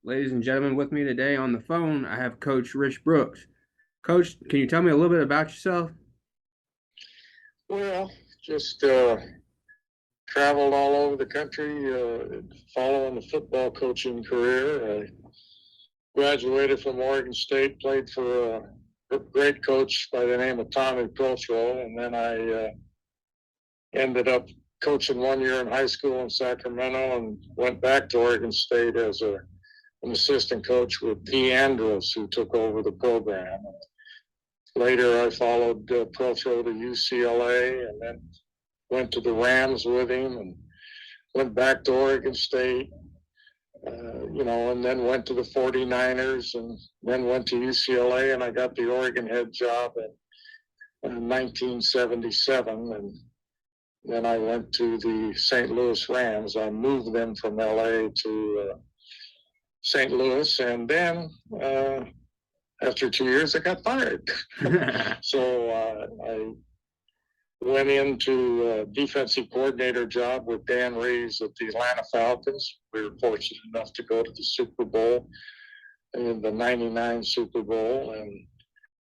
Ladies and gentlemen, with me today on the phone, I have Coach Rich Brooks. Coach, can you tell me a little bit about yourself? Well, just traveled all over the country following the football coaching career. I graduated from Oregon State, played for a great coach by the name of Tommy Prothro, and then I ended up coaching 1 year in high school in Sacramento and went back to Oregon State as an assistant coach with Dee Andros, who took over the program. Later, I followed Prothro to UCLA and then went to the Rams with him and went back to Oregon State, and then went to the 49ers and then went to UCLA, and I got the Oregon head job in 1977. And then I went to the St. Louis Rams. I moved them from LA to St. Louis, and then after 2 years, I got fired. So I went into a defensive coordinator job with Dan Reeves at the Atlanta Falcons. We were fortunate enough to go to the Super Bowl, in the '99 Super Bowl. And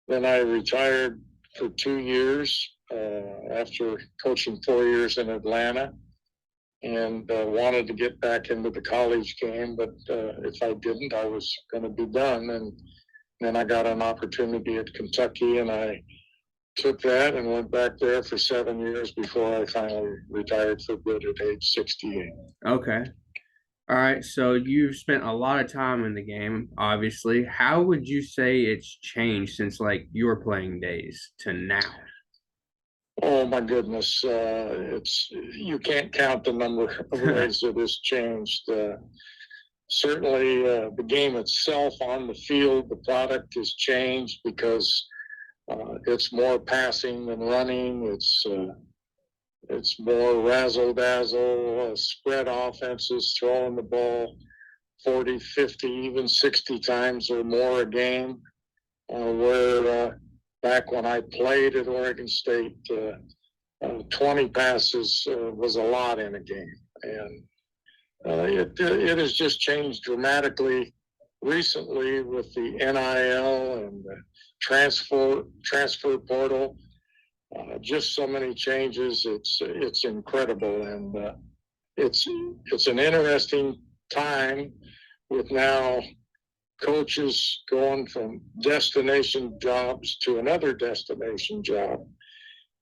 then I retired for 2 years after coaching 4 years in Atlanta, and wanted to get back into the college game. But if I didn't, I was going to be done. And then I got an opportunity at Kentucky, and I took that and went back there for 7 years before I finally retired for good at age 68. Okay. All right. So you've spent a lot of time in the game, obviously. How would you say it's changed since like your playing days to now? Oh my goodness, it's you can't count the number of ways that it's changed. Certainly, the game itself on the field, the product has changed because it's more passing than running. It's more razzle dazzle, spread offenses, throwing the ball 40, 50, even 60 times or more a game. Where back when I played at Oregon State, 20 passes was a lot in a game. And it has just changed dramatically recently with the NIL and the transfer portal. Just so many changes. It's incredible, and it's an interesting time with now coaches going from destination jobs to another destination job,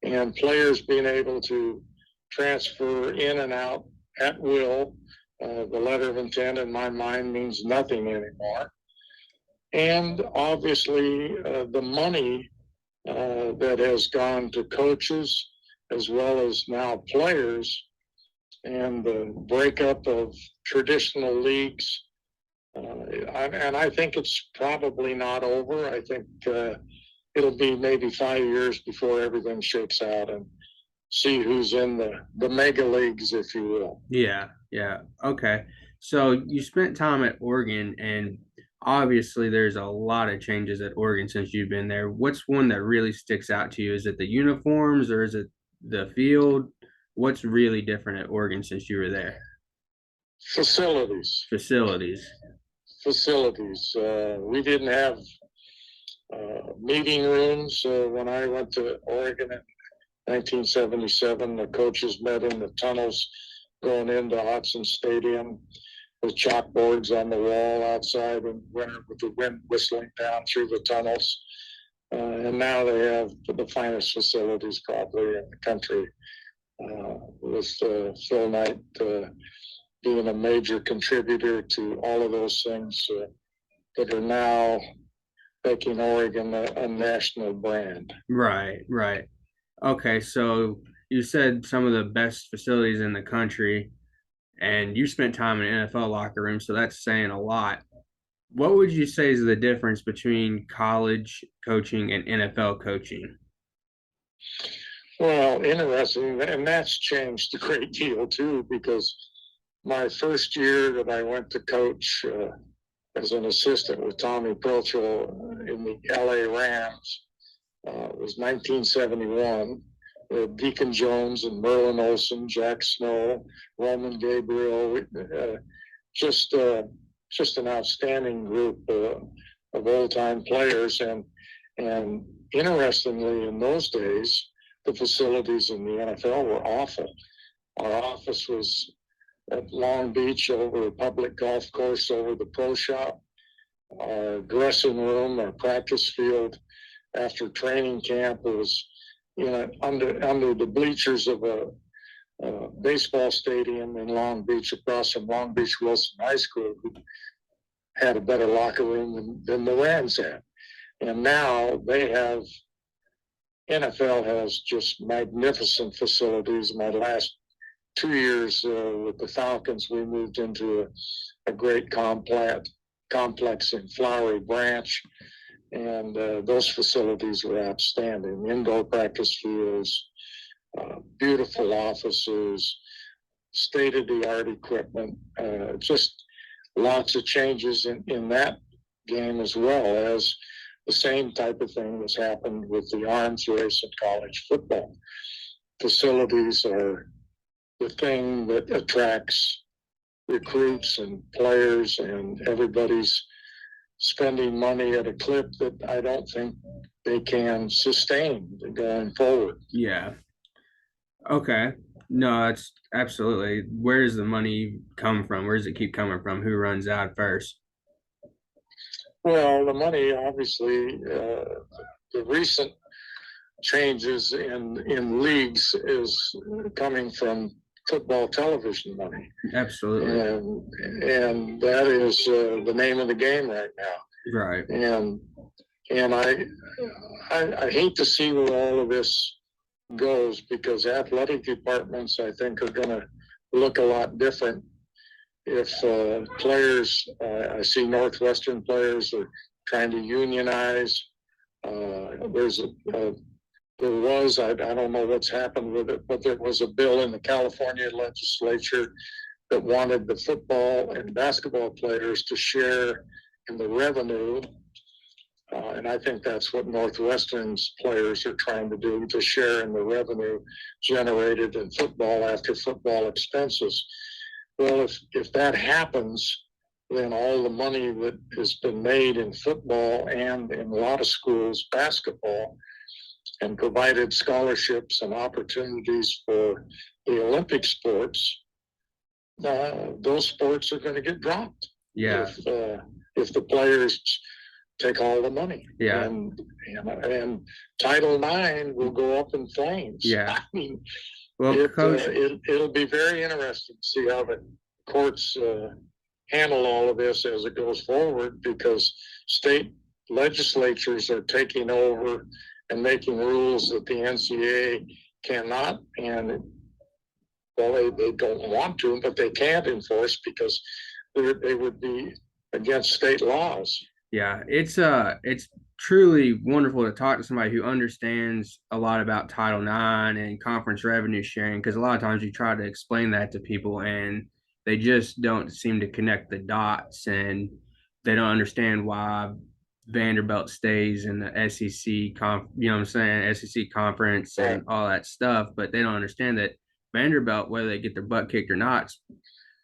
and players being able to transfer in and out at will. The letter of intent, in my mind, means nothing anymore. And obviously, the money that has gone to coaches as well as now players, and the breakup of traditional leagues. And I think it's probably not over. I think it'll be maybe 5 years before everything shakes out and see who's in the mega leagues, if you will. Yeah, yeah. Okay. So you spent time at Oregon, and obviously there's a lot of changes at Oregon since you've been there. What's one that really sticks out to you? Is it the uniforms or is it the field? What's really different at Oregon since you were there? Facilities. Facilities. Facilities. We didn't have meeting rooms when I went to Oregon in 1977. The coaches met in the tunnels going into Autzen Stadium with chalkboards on the wall outside in winter with the wind whistling down through the tunnels. And now they have the finest facilities probably in the country, with Phil Knight being a major contributor to all of those things that are now making Oregon a national brand. Right, right. Okay, so you said some of the best facilities in the country, and you spent time in NFL locker rooms, so that's saying a lot. What would you say is the difference between college coaching and NFL coaching? Well, interesting, and that's changed a great deal too, because my first year that I went to coach as an assistant with Tommy Prothro in the LA Rams was 1971. Deacon Jones and Merlin Olsen, Jack Snow, Roman Gabriel, just just an outstanding group of old-time players. And interestingly, in those days, the facilities in the NFL were awful. Our office was at Long Beach over a public golf course over the pro shop. Our dressing room, our practice field after training camp was, under the bleachers of a baseball stadium in Long Beach across from Long Beach Wilson High School, who had a better locker room than the Rams had. And now NFL has just magnificent facilities. My last 2 years with the Falcons, we moved into a great complex in Flowery Branch, and those facilities were outstanding. Indoor practice fields, beautiful offices, state-of-the-art equipment, just lots of changes in that game, as well as the same type of thing that's happened with the arms race in college football. Facilities are the thing that attracts recruits and players, and everybody's spending money at a clip that I don't think they can sustain going forward. Yeah. Okay. No, that's absolutely. Where does the money come from? Where does it keep coming from? Who runs out first? Well, the money, obviously, the recent changes in leagues is coming from football television money, Absolutely. and that is the name of the game right now. Right. And I hate to see where all of this goes, because athletic departments, I think, are going to look a lot different if players, I see Northwestern players are trying to unionize. I don't know what's happened with it, but there was a bill in the California legislature that wanted the football and basketball players to share in the revenue. And I think that's what Northwestern's players are trying to do, to share in the revenue generated in football after football expenses. Well, if that happens, then all the money that has been made in football and in a lot of schools, basketball, and provided scholarships and opportunities for the Olympic sports, those sports are going to get dropped. Yeah. If the players take all the money. Yeah. And Title IX will go up in flames. Yeah. I mean, well, Coach, it'll be very interesting to see how the courts handle all of this as it goes forward, because state legislatures are taking over and making rules that the NCAA cannot, and well, they don't want to, but they can't enforce, because they would be against state laws. Yeah, it's truly wonderful to talk to somebody who understands a lot about Title IX and conference revenue sharing, because a lot of times you try to explain that to people and they just don't seem to connect the dots, and they don't understand why Vanderbilt stays in the SEC you know what I'm saying, SEC conference and all that stuff, but they don't understand that Vanderbilt, whether they get their butt kicked or not,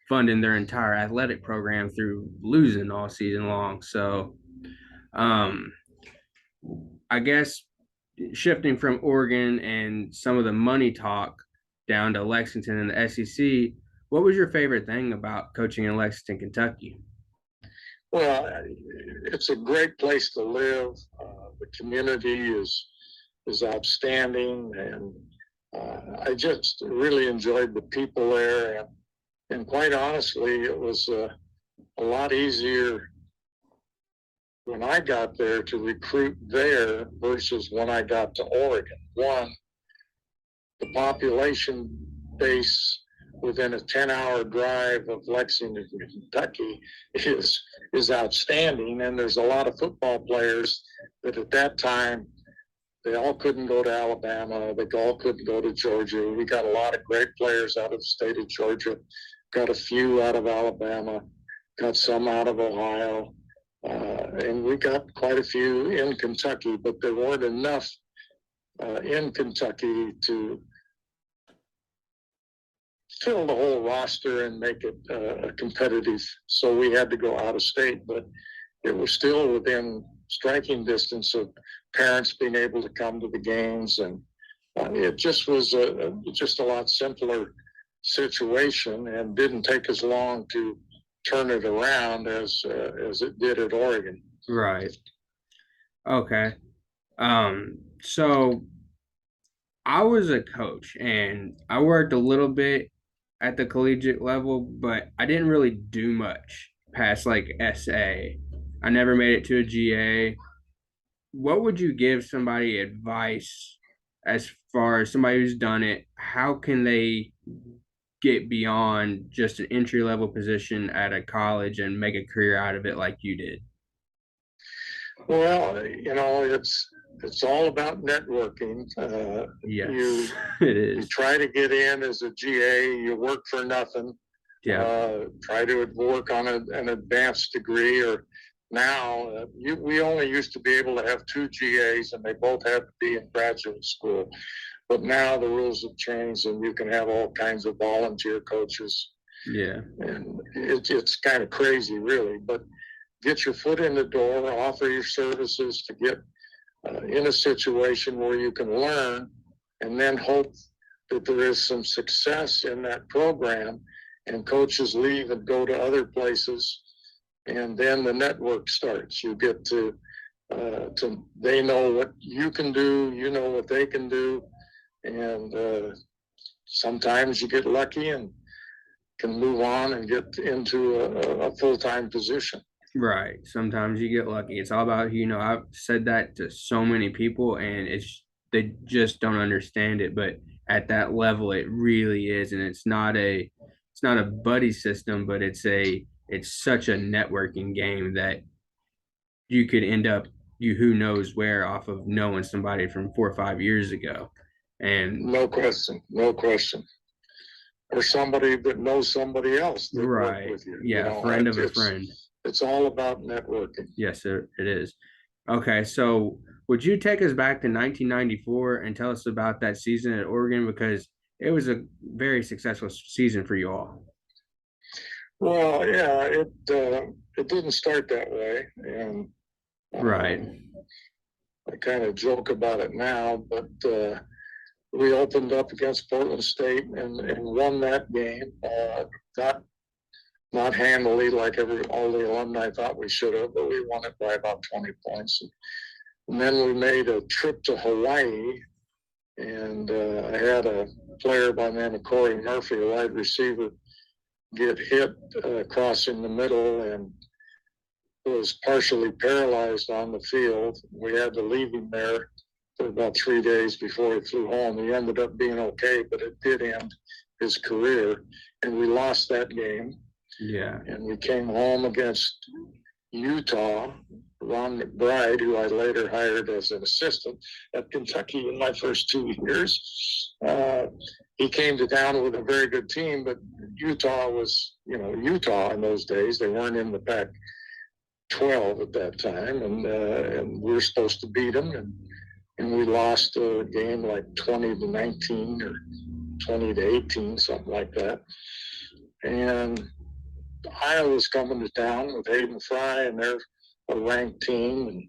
funding their entire athletic program through losing all season long. So I guess shifting from Oregon and some of the money talk down to Lexington and the SEC, what was your favorite thing about coaching in Lexington, Kentucky? Well, it's a great place to live. The community is outstanding, and I just really enjoyed the people there. And quite honestly, it was a lot easier when I got there to recruit there versus when I got to Oregon. One, the population base within a 10-hour drive of Lexington, Kentucky is outstanding. And there's a lot of football players that at that time, they all couldn't go to Alabama. They all couldn't go to Georgia. We got a lot of great players out of the state of Georgia, got a few out of Alabama, got some out of Ohio. And we got quite a few in Kentucky, but there weren't enough in Kentucky to fill the whole roster and make it competitive. So we had to go out of state, but it was still within striking distance of parents being able to come to the games, and it just was just a lot simpler situation, and didn't take as long to turn it around as it did at Oregon. Right. Okay. So I was a coach and I worked a little bit at the collegiate level, but I didn't really do much past like SA. I never made it to a GA. What would you give somebody advice as far as somebody who's done it? How can they get beyond just an entry level position at a college and make a career out of it like you did? Well, it's all about networking. Yes, it You is. try to get in as a GA, you work for nothing. Yeah. Try to work on an advanced degree, or now we only used to be able to have two GAs, and they both had to be in graduate school. But now the rules have changed, and you can have all kinds of volunteer coaches, Yeah. and it's kind of crazy, really. But get your foot in the door, offer your services to get in a situation where you can learn, and then hope that there is some success in that program, and coaches leave and go to other places, and then the network starts. You get to they know what you can do, you know what they can do, and sometimes you get lucky and can move on and get into a full-time position. Right. Sometimes you get lucky. It's all about, I've said that to so many people and they just don't understand it. But at that level, it really is. And it's not a buddy system, but it's such a networking game that you could end up who knows where off of knowing somebody from 4 or 5 years ago. And No question, no question. Or somebody that knows somebody else that worked right. with you. Yeah. Friend of a friend. It's all about networking. Yes, sir, it is. Okay, so would you take us back to 1994 and tell us about that season at Oregon because it was a very successful season for you all? Well, yeah, it didn't start that way, and Right. I kind of joke about it now, but we opened up against Portland State and won that game. Not not handily like all the alumni thought we should have, but we won it by about 20 points. And then we made a trip to Hawaii, and I had a player by the name of Corey Murphy, a wide receiver, get hit crossing the middle and was partially paralyzed on the field. We had to leave him there for about 3 days before he flew home. He ended up being okay, but it did end his career, and we lost that game. Yeah. And we came home against Utah. Ron McBride, who I later hired as an assistant at Kentucky in my first 2 years, he came to town with a very good team, but Utah was, Utah in those days. They weren't in the Pac-12 at that time, and we were supposed to beat them, and we lost a game like 20-19 or 20-18, something like that. And Iowa's coming to town with Hayden Fry, and they're a ranked team,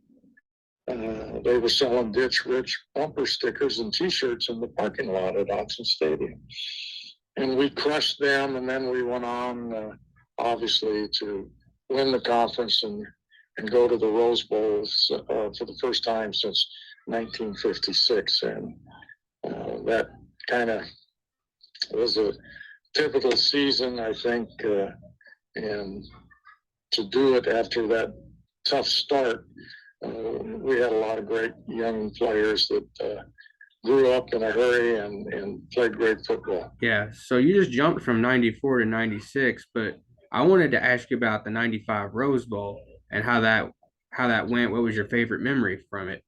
and they were selling Ditch Ritch bumper stickers and T-shirts in the parking lot at Autzen Stadium, and we crushed them. And then we went on, obviously, to win the conference and go to the Rose Bowl for the first time since 1956, and that kind of was a typical season, I think. And to do it after that tough start, we had a lot of great young players that grew up in a hurry and played great football. Yeah. So you just jumped from 94 to 96, but I wanted to ask you about the 95 Rose Bowl and how that went. What was your favorite memory from it?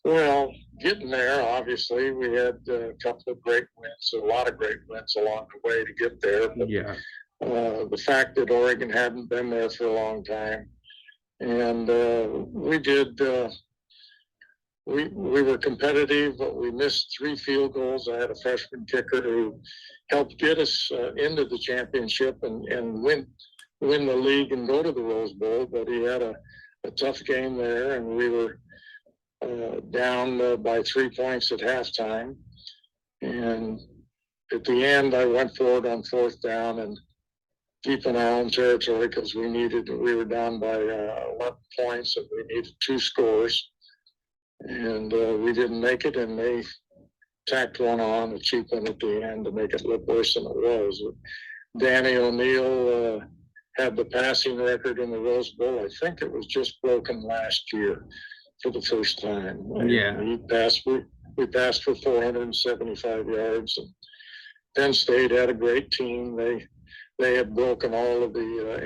Well, getting there, obviously, we had a couple of great wins, a lot of great wins along the way to get there. But Yeah. the fact that Oregon hadn't been there for a long time, and we did we were competitive, but we missed 3 field goals. I had a freshman kicker who helped get us into the championship and win the league and go to the Rose Bowl. But he had a tough game there, and we were down by 3 points at halftime. And at the end, I went for it on 4th down and deep in our own territory because we were down by 11 points and we needed 2 scores. And we didn't make it, and they tacked one on, a cheap one at the end to make it look worse than it was. Danny O'Neill had the passing record in the Rose Bowl. I think it was just broken last year for the first time. Yeah. We passed for 475 yards. And Penn State had a great team. They had broken all of the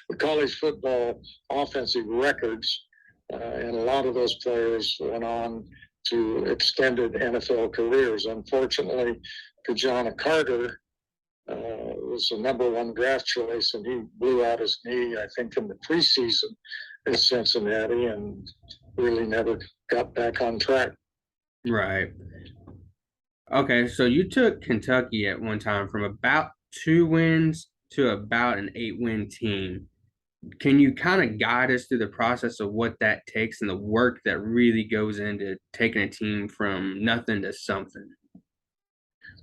the college football offensive records. And a lot of those players went on to extended NFL careers. Unfortunately, Kajana Carter was the #1 draft choice, and he blew out his knee, I think, in the preseason at Cincinnati, and really never got back on track. Right. Okay, so you took Kentucky at one time from about 2 wins to about an 8-win team. Can you kind of guide us through the process of what that takes and the work that really goes into taking a team from nothing to something?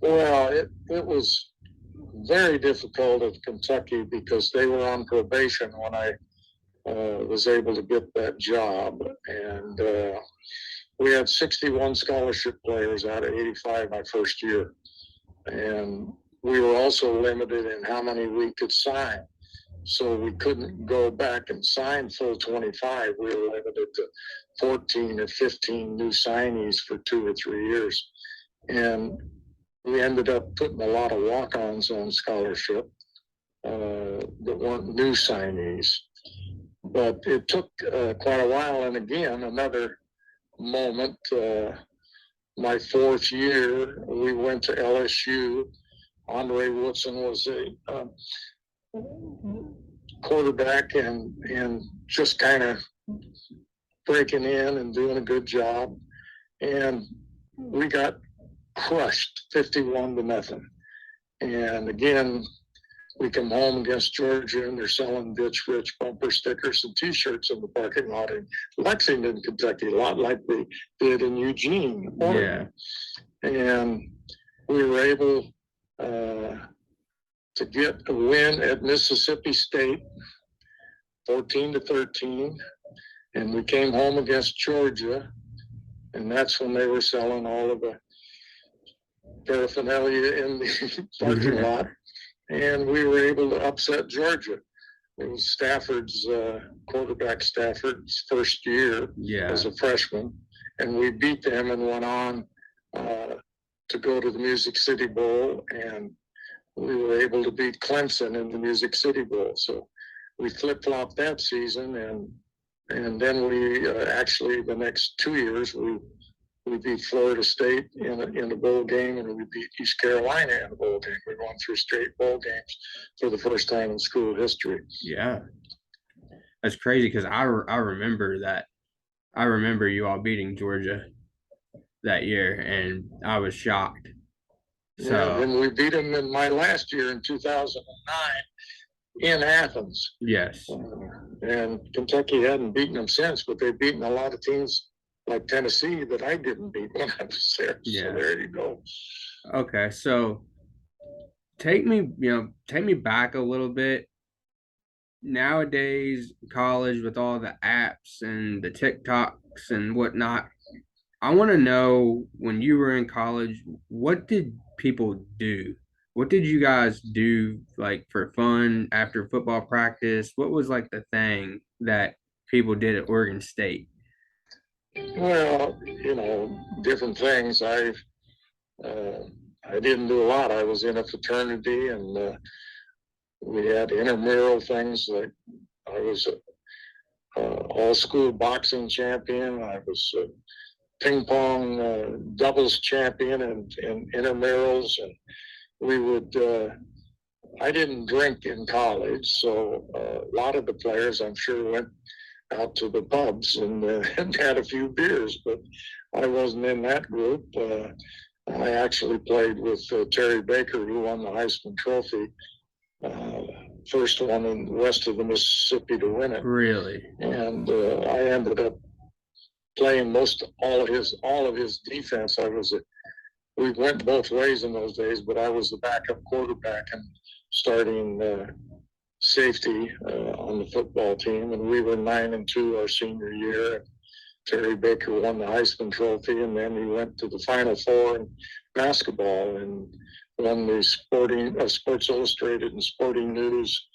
Well, it was very difficult at Kentucky because they were on probation when I was able to get that job. And we had 61 scholarship players out of 85 my first year. And we were also limited in how many we could sign. So we couldn't go back and sign full 25. We were limited to 14 or 15 new signees for 2 or 3 years. And we ended up putting a lot of walk-ons on scholarship that weren't new signees. But it took quite a while. And again, another moment, my 4th year, we went to LSU. Andre Woodson was a quarterback and just kind of breaking in and doing a good job. And we got crushed 51-0. And again, we come home against Georgia, and they're selling Ditch Ritch bumper stickers and T-shirts in the parking lot in Lexington, Kentucky, a lot like they did in Eugene, Oregon. Yeah. And we were able to get a win at Mississippi State, 14-13, and we came home against Georgia, and that's when they were selling all of the paraphernalia in the parking lot, and we were able to upset Georgia. It was quarterback Stafford's first year as a freshman, and we beat them and went on to go to the Music City Bowl, and we were able to beat Clemson in the Music City Bowl. So we flip-flopped that season, and then we actually the next 2 years we beat Florida State in a bowl game, and we beat East Carolina in a bowl game. We won 3 straight bowl games for the first time in school history. Yeah, that's crazy because I remember that. I remember you all beating Georgia that year, and I was shocked. So, yeah, and we beat them in my last year in 2009 in Athens. Yes. And Kentucky hadn't beaten them since, but they've beaten a lot of teams like Tennessee that I didn't beat when I was there. Yeah. So there you go. Okay, so take me back a little bit. Nowadays, college with all the apps and the TikToks and whatnot, I want to know, when you were in college, what did people do? What did you guys do, like, for fun after football practice? What was like the thing that people did at Oregon State? Well, different things. I didn't do a lot. I was in a fraternity, and we had intramural things. Like I was all-school boxing champion. I was ping pong doubles champion and intramurals, and we would. I didn't drink in college, so a lot of the players, I'm sure, went out to the pubs and had a few beers, but I wasn't in that group. I actually played with Terry Baker, who won the Heisman Trophy, uh, first one in west of the Mississippi to win it, Really? and I ended up playing most all of his defense. We went both ways in those days, but I was the backup quarterback and starting safety on the football team, and we were 9-2 our senior year. Terry Baker won the Heisman Trophy, and then he went to the Final Four in basketball and won the Sports Illustrated and Sporting News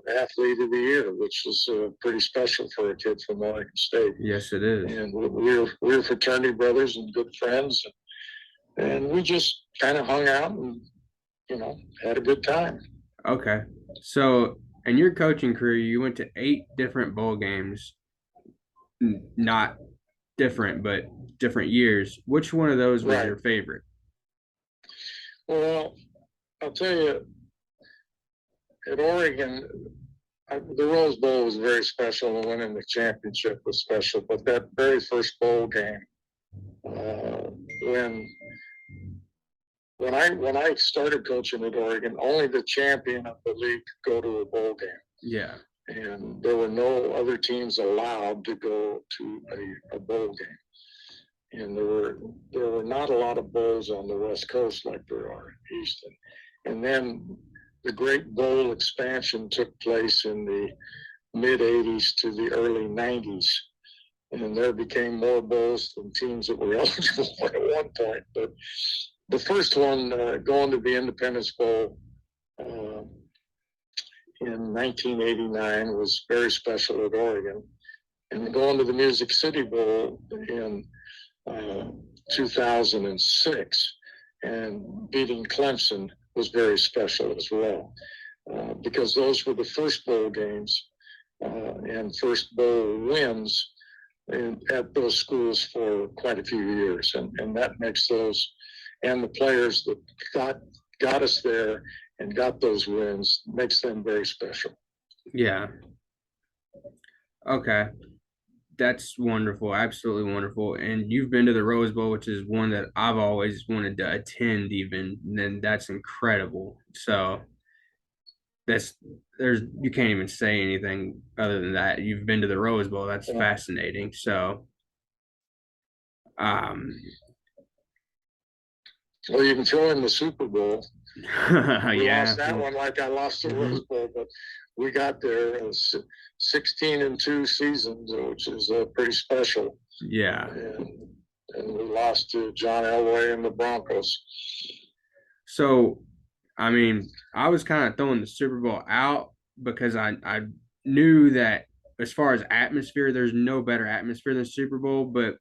Athlete of the Year, which was pretty special for a kid from Oregon State. Yes, it is. And we were fraternity brothers and good friends, and we just kind of hung out and had a good time. Okay. So, in your coaching career, you went to 8 different bowl games, not different, but different years. Which one of those was your favorite? Well, I'll tell you, at Oregon, the Rose Bowl was very special, and winning the championship was special. But that very first bowl game, when I started coaching at Oregon, only the champion of the league could go to a bowl game. Yeah. And there were no other teams allowed to go to a bowl game. And there were not a lot of bowls on the West Coast like there are in Houston. And then the Great Bowl expansion took place in the mid 80s to the early 90s. And there became more bowls than teams that were eligible at one point. But the first one, going to the Independence Bowl in 1989, was very special at Oregon. And going to the Music City Bowl in 2006 and beating Clemson was very special as well, because those were the first bowl games and first bowl wins at those schools for quite a few years. And that makes those, and the players that got us there and got those wins, makes them very special. Yeah. Okay. That's wonderful. Absolutely wonderful. And you've been to the Rose Bowl, which is one that I've always wanted to attend even. Then that's incredible. So you can't even say anything other than that. You've been to the Rose Bowl. That's fascinating. So well, you can throw in the Super Bowl. We yeah. lost that one like I lost the Rose Bowl, but we got there 16-2 seasons, which is pretty special. Yeah. And we lost to John Elway and the Broncos. So, I mean, I was kind of throwing the Super Bowl out because I knew that as far as atmosphere, there's no better atmosphere than Super Bowl. But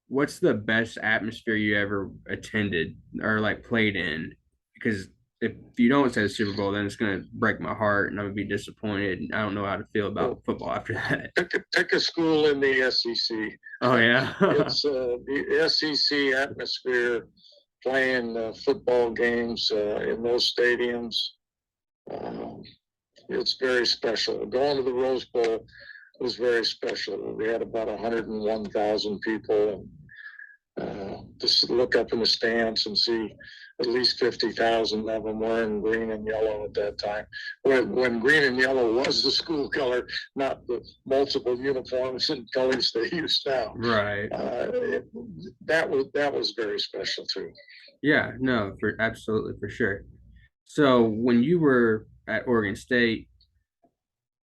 what's the best atmosphere you ever attended or like played in? Because if you don't say the Super Bowl, then it's going to break my heart and I'm going to be disappointed. And I don't know how to feel about football after that. Pick a school in the SEC. Oh, yeah. It's the SEC atmosphere, playing football games in those stadiums. It's very special. Going to the Rose Bowl was very special. We had about 101,000 people. And just look up in the stands and see at least 50,000 of them wearing green and yellow at that time. When green and yellow was the school color, not the multiple uniforms and colors they use now. Right. That was very special too. Yeah, no, absolutely, for sure. So when you were at Oregon State,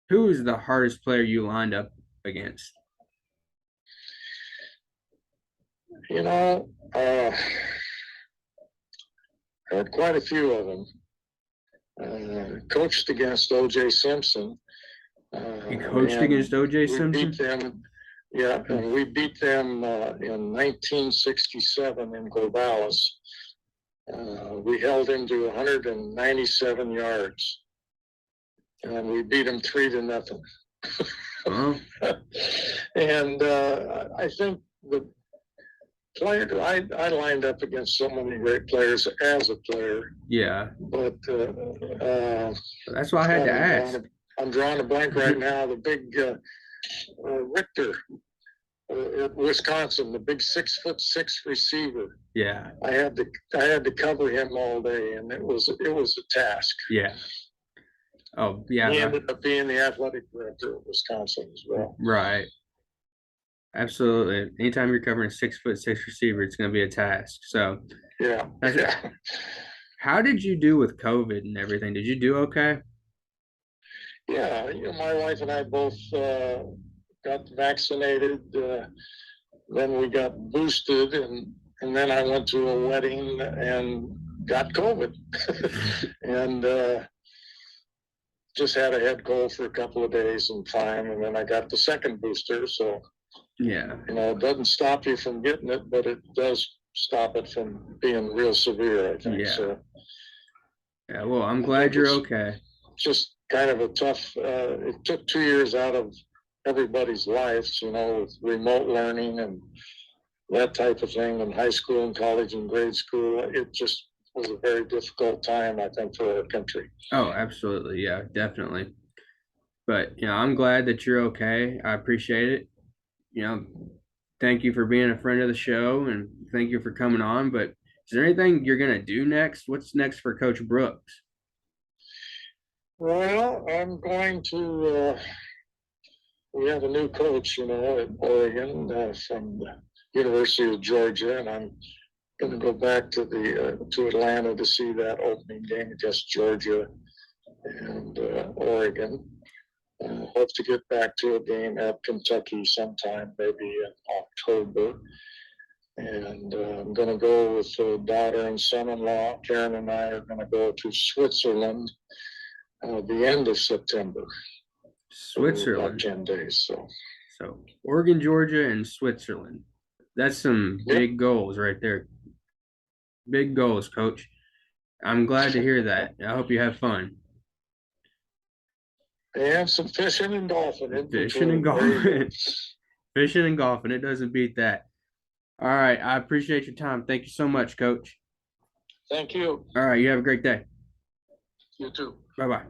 who was the hardest player you lined up against? I had quite a few of them. Coached against O.J. Simpson. You coached against O.J. Simpson? We beat them, yeah, and we beat them in 1967 in Corvallis. We held him to 197 yards, and we beat him 3-0. And I think the player I lined up against so many great players as a player. Yeah. But that's why I had to ask. I'm drawing a blank right now. The big Richter at Wisconsin, the big 6'6" receiver. Yeah. I had to cover him all day, and it was a task. Yeah. Oh, yeah. He ended up being the athletic director of Wisconsin as well. Right. Absolutely. Anytime you're covering a 6'6" receiver, it's going to be a task. So, Yeah. Yeah. how did you do with COVID and everything? Did you do okay? Yeah. My wife and I both got vaccinated. Then we got boosted, and then I went to a wedding and got COVID, and just had a head cold for a couple of days and fine. And then I got the second booster. So, Yeah. it doesn't stop you from getting it, but it does stop it from being real severe, I think. Yeah. So, Yeah. Well, I'm I glad think you're it's okay. just kind of a tough, it took 2 years out of everybody's lives, with remote learning and that type of thing in high school and college and grade school. It just was a very difficult time, I think, for our country. Oh, absolutely. Yeah, definitely. But, I'm glad that you're okay. I appreciate it. You know, thank you for being a friend of the show and thank you for coming on. But is there anything you're going to do next? What's next for Coach Brooks? Well, I'm going to, we have a new coach, at Oregon from the University of Georgia, and I'm going to go back to Atlanta to see that opening game against Georgia and Oregon. Hope to get back to a game at Kentucky sometime, maybe in October. And I'm going to go with daughter and son-in-law. Karen and I are going to go to Switzerland the end of September. Switzerland. About 10 days. So Oregon, Georgia, and Switzerland. That's some big goals right there. Big goals, Coach. I'm glad to hear that. I hope you have fun. And some fishing and golfing. Fishing and golfing. Fishing and golfing. It doesn't beat that. All right. I appreciate your time. Thank you so much, Coach. Thank you. All right. You have a great day. You too. Bye bye.